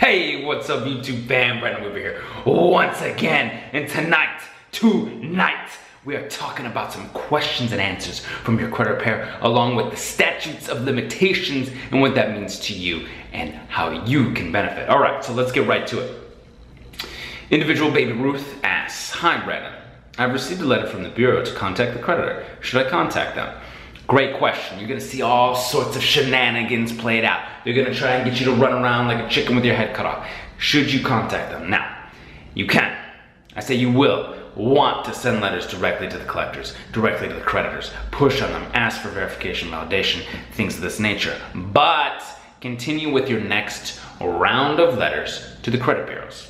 Hey, what's up YouTube fam? Brandon over here once again, and tonight, we are talking about some questions and answers from your credit repair, along with the statutes of limitations and what that means to you and how you can benefit. All right, so let's get right to it. Individual Baby Ruth asks, "Hi Brandon, I've received a letter from the bureau to contact the creditor. Should I contact them?" Great question. You're gonna see all sorts of shenanigans played out. They're gonna try and get you to run around like a chicken with your head cut off. Should you contact them? Now, you can. I say you will want to send letters directly to the collectors, directly to the creditors, push on them, ask for verification, validation, things of this nature. But continue with your next round of letters to the credit bureaus.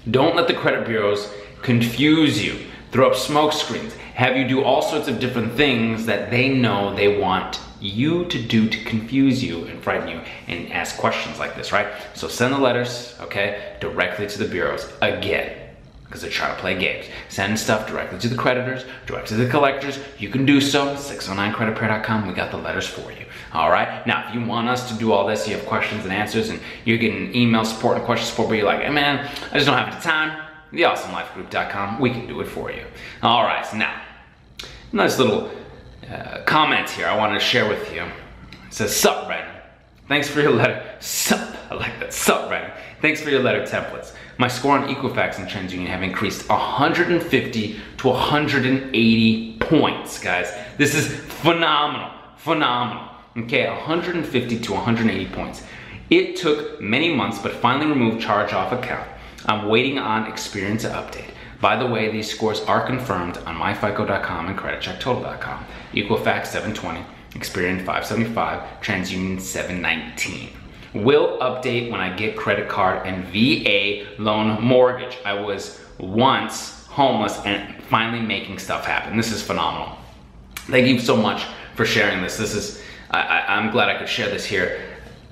Don't let the credit bureaus confuse you, throw up smoke screens, have you do all sorts of different things that they know they want you to do to confuse you and frighten you and ask questions like this, right? So send the letters, okay, directly to the bureaus again, because they're trying to play games. Send stuff directly to the creditors, directly to the collectors. You can do so, 609creditrepair.com, we got the letters for you. All right, now if you want us to do all this, you have questions and answers, and you're getting email support and question support, but you're like, hey man, I just don't have the time, theawesomelife.group.com, we can do it for you. All right, so now, nice little comment here I wanted to share with you. It says, "Sup, Brandon. Thanks for your letter." Sup, I like that. Sup, Brandon. Thanks for your letter templates. My score on Equifax and TransUnion have increased 150 to 180 points, guys. This is phenomenal, phenomenal. Okay, 150 to 180 points. It took many months, but finally removed charge-off account. I'm waiting on Experian to update. By the way, these scores are confirmed on myfico.com and creditchecktotal.com. Equifax 720, Experian 575, TransUnion 719. Will update when I get credit card and VA loan mortgage. I was once homeless and finally making stuff happen. This is phenomenal. Thank you so much for sharing this. This is, I'm glad I could share this here.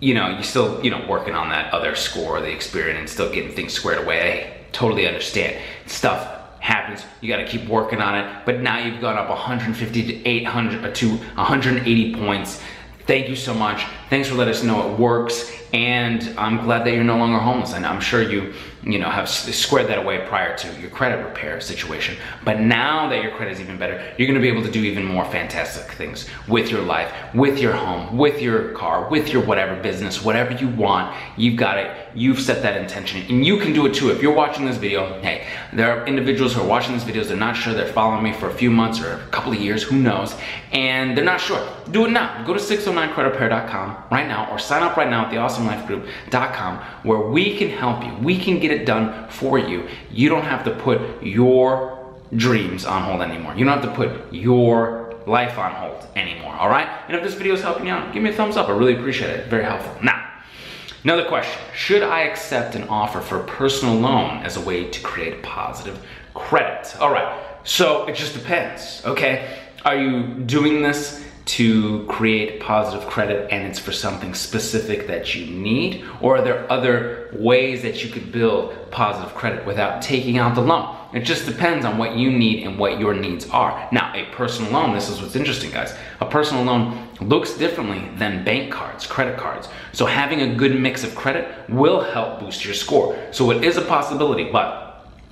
You know, you're still, working on that other score, the Experian, and still getting things squared away. Totally understand. Stuff happens, you gotta keep working on it, but now you've gone up 150 to 800 to 180 points. Thank you so much. Thanks for letting us know it works, and I'm glad that you're no longer homeless, and I'm sure you have squared that away prior to your credit repair situation. But now that your credit is even better, you're gonna be able to do even more fantastic things with your life, with your home, with your car, with your whatever business, whatever you want. You've got it, you've set that intention, and you can do it too. If you're watching this video, hey, there are individuals who are watching these videos, they're not sure, they're following me for a few months or a couple of years, who knows, and they're not sure. Do it now. Go to 609creditrepair.com right now, or sign up right now at theawesomelifegroup.com, where we can help you. We can get it done for you. You don't have to put your dreams on hold anymore. You don't have to put your life on hold anymore, all right? And if this video is helping you out, give me a thumbs up. I really appreciate it. Very helpful. Now, another question. Should I accept an offer for a personal loan as a way to create positive credit? All right, so it just depends, okay? Are you doing this to create positive credit and it's for something specific that you need? Or are there other ways that you could build positive credit without taking out the loan? It just depends on what you need and what your needs are. Now, a personal loan, this is what's interesting, guys. A personal loan looks differently than bank cards, credit cards. So having a good mix of credit will help boost your score. So it is a possibility, but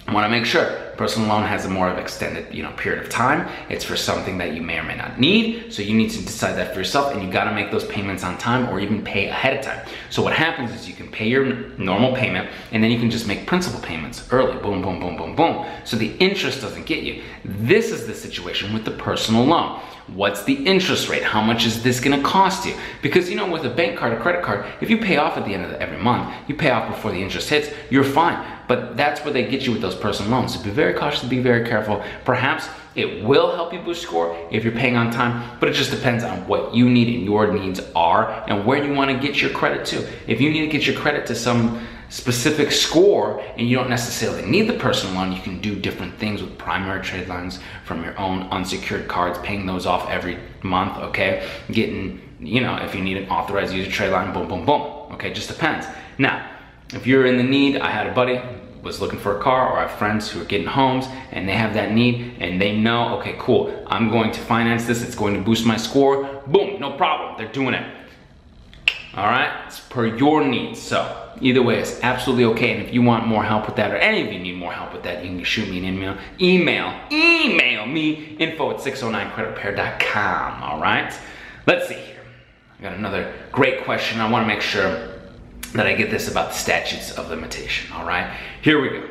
I want to make sure personal loan has a more of extended period of time. It's for something that you may or may not need, so you need to decide that for yourself, and you got to make those payments on time or even pay ahead of time. So what happens is you can pay your normal payment, and then you can just make principal payments early, boom, boom, boom, boom, boom, so the interest doesn't get you. This is the situation with the personal loan. What's the interest rate? How much is this gonna cost you? Because with a bank card or credit card, if you pay off at the end of every month, you pay off before the interest hits, you're fine. But that's where they get you with those personal loans. So be very cautious, be very careful. Perhaps it will help you boost score if you're paying on time, but it just depends on what you need and your needs are and where you wanna get your credit to. If you need to get your credit to some specific score and you don't necessarily need the personal loan, you can do different things with primary trade lines from your own unsecured cards, paying those off every month, okay? Getting, if you need an authorized user trade line, boom, boom, boom, okay? Just depends. Now, if you're in the need, I had a buddy was looking for a car, or I have friends who are getting homes and they have that need and they know, okay, cool, I'm going to finance this, it's going to boost my score, boom, no problem, they're doing it. all right? It's per your needs. So either way, it's absolutely okay. And if you want more help with that, or any of you need more help with that, you can shoot me an email me, info@609creditrepair.com, all right? Let's see here. I got another great question. I want to make sure that I get this about the statutes of limitation, all right? Here we go.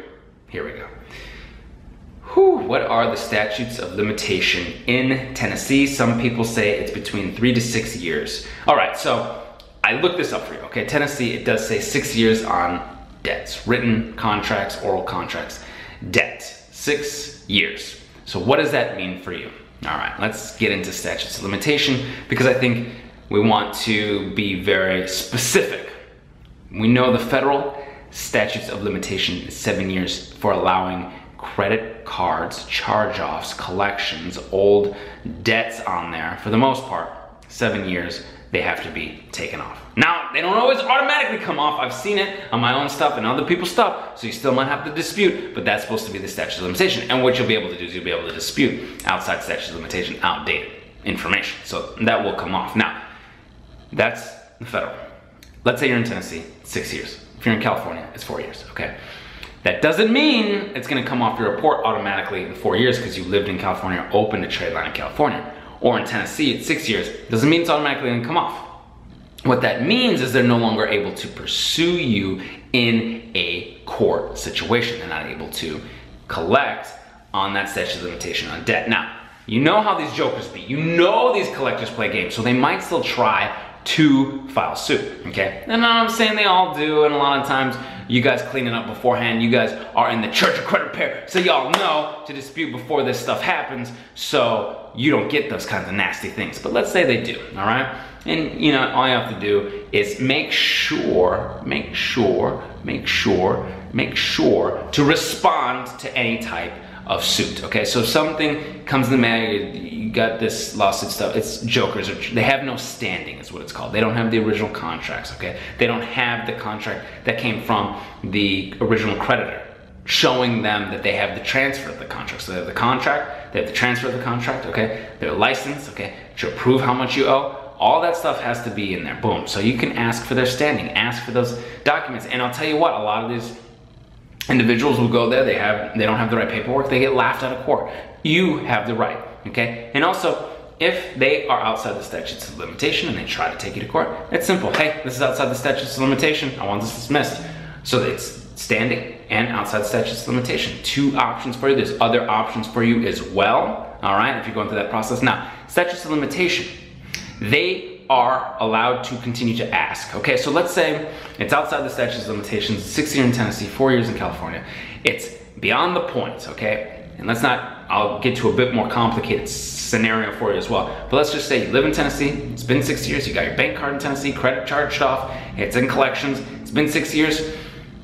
What are the statutes of limitation in Tennessee? Some people say it's between 3 to 6 years. All right, so I looked this up for you, okay? Tennessee, it does say 6 years on debts, written contracts, oral contracts, debt, 6 years. So what does that mean for you? All right, let's get into statutes of limitation, because I think we want to be very specific. We know the federal statutes of limitation is 7 years for allowing credit cards, charge-offs, collections, old debts on there. For the most part, 7 years, they have to be taken off. Now, they don't always automatically come off. I've seen it on my own stuff and other people's stuff, so you still might have to dispute, but that's supposed to be the statute of limitation. And what you'll be able to do is you'll be able to dispute outside statute of limitation, outdated information. So that will come off. Now, that's the federal. Let's say you're in Tennessee, 6 years. If you're in California, it's 4 years, okay? That doesn't mean it's gonna come off your report automatically in 4 years because you lived in California, opened a trade line in California. Or in Tennessee, it's 6 years. Doesn't mean it's automatically gonna come off. What that means is they're no longer able to pursue you in a court situation. They're not able to collect on that statute of limitation on debt. Now, you know how these jokers be. You know these collectors play games, so they might still try to file suit, okay? And I'm saying they all do, and a lot of times you guys clean it up beforehand. You guys are in the Church of Credit Repair, so y'all know to dispute before this stuff happens, so you don't get those kinds of nasty things. But let's say they do, all right? And you know, all you have to do is make sure to respond to any type of suit, okay? So if something comes in the mail, you got this lawsuit stuff, it's jokers, they have no standing is what it's called. They don't have the original contracts, okay? They don't have the contract that came from the original creditor, showing them that they have the transfer of the contract. So they have the contract, they have the transfer of the contract, okay? Their license, okay? To prove how much you owe. All that stuff has to be in there, boom. So you can ask for their standing, ask for those documents. And I'll tell you what, a lot of these individuals will go there, they don't have the right paperwork, they get laughed out of court. You have the right, okay? And also, if they are outside the statutes of limitation and they try to take you to court, it's simple. Hey, this is outside the statutes of limitation, I want this dismissed. So it's standing and outside the statutes of limitation. Two options for you. There's other options for you as well, all right, if you're going through that process. Now, statutes of limitation, they are allowed to continue to ask. Okay, so let's say it's outside the statutes of limitations, 6 years in Tennessee, 4 years in California. It's beyond the point, okay? And I'll get to a bit more complicated scenario for you as well. But let's just say you live in Tennessee, it's been 6 years, you got your bank card in Tennessee, credit charged off, it's in collections, it's been 6 years,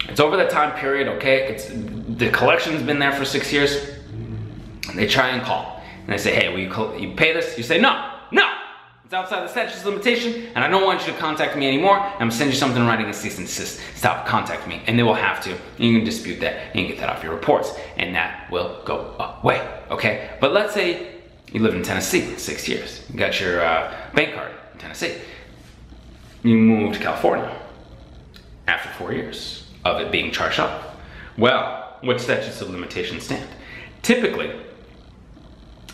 it's over that time period, okay? The collection's been there for 6 years, and they try and call. And they say, hey, will you pay this? You say, no. It's outside the statute of limitation, and I don't want you to contact me anymore. I'm gonna send you something in writing and cease and desist. Stop contacting me, and they will have to. You can dispute that, and you can get that off your reports, and that will go away, okay? But let's say you live in Tennessee, 6 years. You got your bank card in Tennessee. You moved to California after 4 years of it being charged off. Well, what statutes of limitation stand? Typically,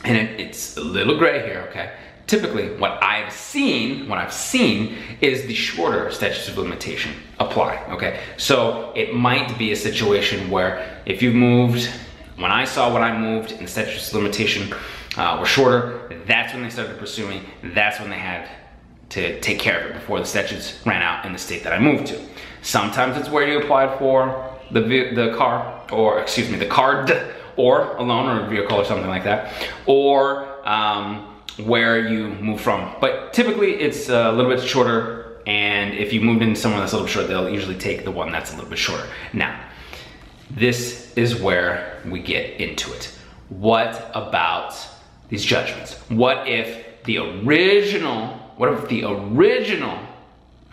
and it's a little gray here, okay? Typically, what I've seen is the shorter statutes of limitation apply, okay? So it might be a situation where if you've moved, when I moved and the statutes of limitation were shorter, that's when they started pursuing, that's when they had to take care of it before the statutes ran out in the state that I moved to. Sometimes it's where you applied for the card, or a loan or a vehicle or something like that, or where you move from. But typically it's a little bit shorter, and if you moved into somewhere that's a little short, they'll usually take the one that's a little bit shorter. Now, this is where we get into it. What about these judgments? What if the original,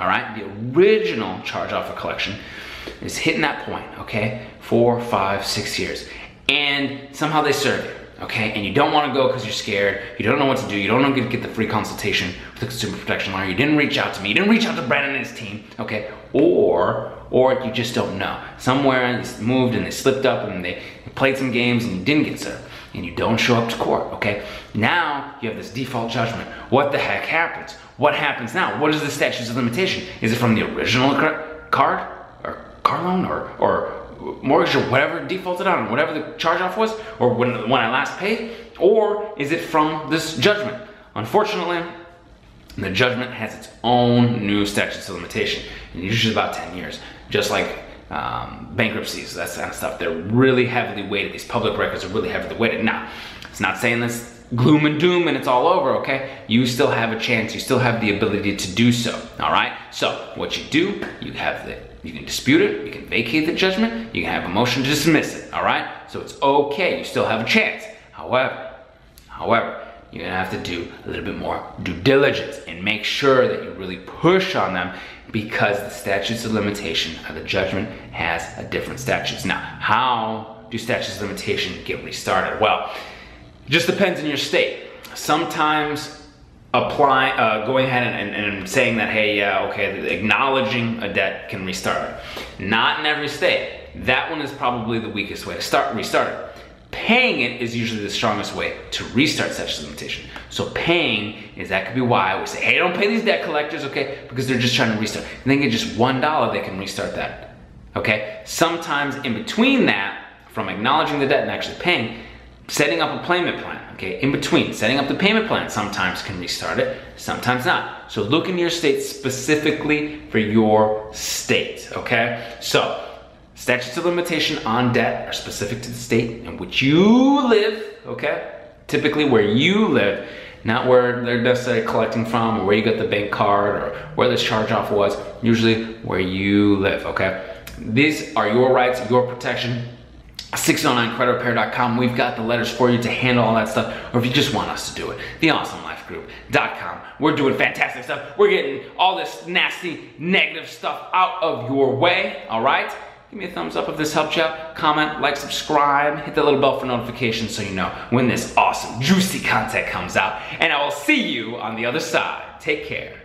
all right, the original charge off a collection is hitting that point, okay? 4, 5, 6 years, and somehow they serve you. okay, and you don't want to go because you're scared, you don't know what to do, you don't know to get the free consultation with the consumer protection lawyer, you didn't reach out to me, you didn't reach out to Brandon and his team, okay, or you just don't know. Somewhere you moved and they slipped up and they played some games and you didn't get served, and you don't show up to court, okay? Now you have this default judgment. What the heck happens? What happens now? What is the statute of limitation? Is it from the original card or car loan or mortgage or whatever defaulted on, whatever the charge-off was, or when I last paid, or is it from this judgment? Unfortunately, the judgment has its own new statutes of limitation, and usually about 10 years, just like bankruptcies, that kind of stuff. They're really heavily weighted. These public records are really heavily weighted. Now, it's not saying this gloom and doom and it's all over, okay? You still have a chance, you still have the ability to do so, all right? So, what you do, you can dispute it, you can vacate the judgment, you can have a motion to dismiss it, all right? So it's okay, you still have a chance. However, you're gonna have to do a little bit more due diligence and make sure that you really push on them, because the statutes of limitation of the judgment has a different statutes. Now, how do statutes of limitation get restarted? Well, it just depends on your state. Sometimes going ahead and saying that, hey, okay, acknowledging a debt can restart it. Not in every state. That one is probably the weakest way to restart it. Paying it is usually the strongest way to restart statute of limitation. So that could be why we say, hey, don't pay these debt collectors, okay? Because they're just trying to restart. And they get just $1, they can restart that, okay? Sometimes in between that, from acknowledging the debt and actually paying, setting up a payment plan, okay? In between, setting up the payment plan sometimes can restart it, sometimes not. So look in your state specifically for your state, okay? So, statutes of limitation on debt are specific to the state in which you live, okay? Typically where you live, not where they're necessarily collecting from, or where you got the bank card, or where this charge-off was, usually where you live, okay? These are your rights, your protection. 609creditrepair.com. We've got the letters for you to handle all that stuff, or if you just want us to do it, theawesomelifegroup.com. We're doing fantastic stuff. We're getting all this nasty, negative stuff out of your way, all right? Give me a thumbs up if this helped you out. Comment, like, subscribe, hit the little bell for notifications so you know when this awesome, juicy content comes out. And I will see you on the other side. Take care.